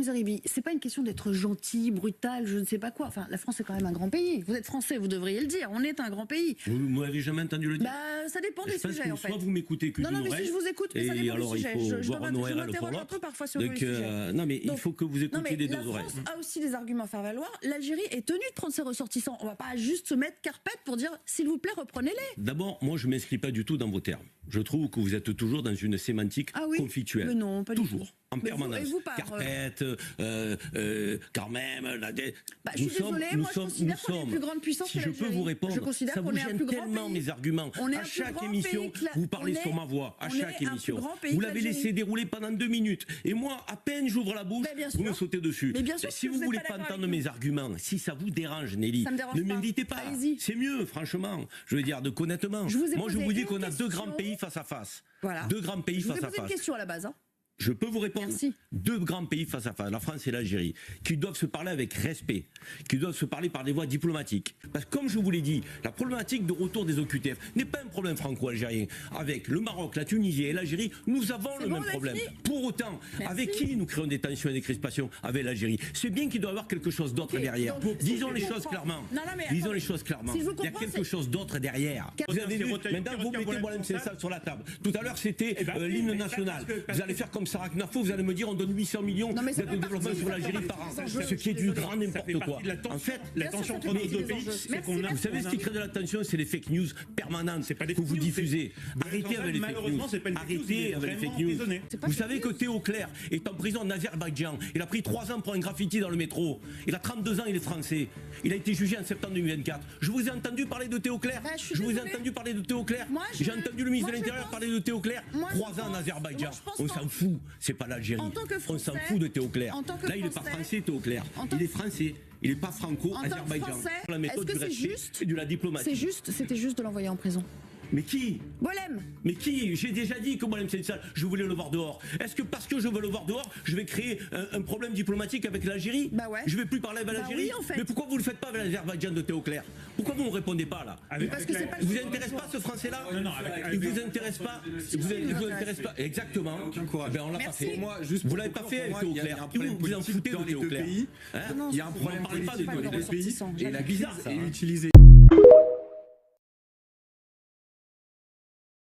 Zeribi, c'est pas une question d'être gentil, brutal, je ne sais pas quoi. Enfin, la France est quand même un grand pays. Vous êtes français, vous devriez le dire. On est un grand pays. Vous m'avez jamais entendu le dire. Bah, ça dépend des je pense sujets, que en fait. soit vous m'écoutez que non, mais si je vous écoute, mais ça dépend alors du sujet. il faut Je voir un ORL pour m'interroge un peu l'autre. parfois sur le sujet. Non, mais il faut que vous écoutiez des deux la oreilles. France a aussi des arguments à faire valoir. L'Algérie est tenue de prendre ses ressortissants. On va pas juste se mettre carpette pour dire, s'il vous plaît, reprenez-les. D'abord, moi, je ne m'inscris pas du tout dans vos termes. Je trouve que vous êtes toujours dans une sémantique conflictuelle. Mais non, pas toujours. Du tout. En permanence. Carpette, quand même. Je suis désolée, moi je considère qu'on est une plus grande puissance que l'Algérie. Si je peux vous répondre, je considère ça vous gêne tellement mes arguments. À chaque émission, vous parlez sur ma voix. À chaque émission. Vous l'avez laissé dérouler pendant 2 minutes. Et moi, à peine j'ouvre la bouche, vous me sautez dessus. Si vous ne voulez pas entendre mes arguments, si ça vous dérange, Nelly, ne m'invitez pas. C'est mieux, franchement. Je veux dire, honnêtement. Moi, je vous dis qu'on a 2 grands pays face à face. 2 grands pays face à face. Je vous ai posé une question à la base. Je peux vous répondre. Merci. 2 grands pays face à face, la France et l'Algérie, qui doivent se parler avec respect, qui doivent se parler par des voies diplomatiques. Parce que comme je vous l'ai dit, la problématique de retour des OQTF n'est pas un problème franco-algérien. Avec le Maroc, la Tunisie et l'Algérie, nous avons le même problème. Pour autant, avec qui nous créons des tensions et des crispations? Avec l'Algérie. C'est bien qu'il doit y avoir quelque chose d'autre derrière. Disons les choses clairement. Disons les choses clairement. Il y a quelque chose d'autre derrière. Vous avez vu, maintenant vous mettez Boualem Sansal sur la table. Tout à l'heure c'était l'hymne national. Vous allez faire comme Sarah Knafo, vous allez me dire on donne 800 millions d'aide de développement sur l'Algérie par an. Ce qui est du grand n'importe quoi. En fait, la tension entre nos deux pays, c'est qu'on a... Vous savez ce qui crée de la tension, c'est les fake news permanentes que vous diffusez. Arrêtez avec les fake news. Arrêtez avec les fake news. Vous savez que Théo Clair est en prison en Azerbaïdjan. Il a pris 3 ans pour un graffiti dans le métro. Il a 32 ans, il est français. Il a été jugé en septembre 2024. Je vous ai entendu parler de Théo Clair. Je vous ai entendu parler de Théo Clair. J'ai entendu le ministre de l'Intérieur parler de Théo Clair. 3 ans en Azerbaïdjan. On s'en fout. C'est pas l'Algérie. On s'en fout de Théo Clair. Là, il n'est pas français, Théo Clair. Il est français. Il n'est pas franco-azerbaïdjan. La méthode du respect et de la diplomatie. C'était juste de l'envoyer en prison. Mais qui? Boualem. Mais qui? J'ai déjà dit que Boualem Sansal, je voulais le voir dehors. Est-ce que parce que je veux le voir dehors, je vais créer un problème diplomatique avec l'Algérie? Bah ouais. Je vais plus parler avec l'Algérie? Oui, en fait. Mais pourquoi vous ne le faites pas avec l'Azerbaïdjan de Théo Clair? Pourquoi vous ne me répondez pas là? Parce que c'est pas... Vous intéresse pas ce français-là? Non, il vous intéresse pas? Vous intéresse pas? Exactement. Ben on l'a pas fait. Vous l'avez pas fait avec Théo Clair. Vous en foutez de Théo Clair. Il y a un problème politique dans les deux pays. Et la bizarre, ça. Utiliser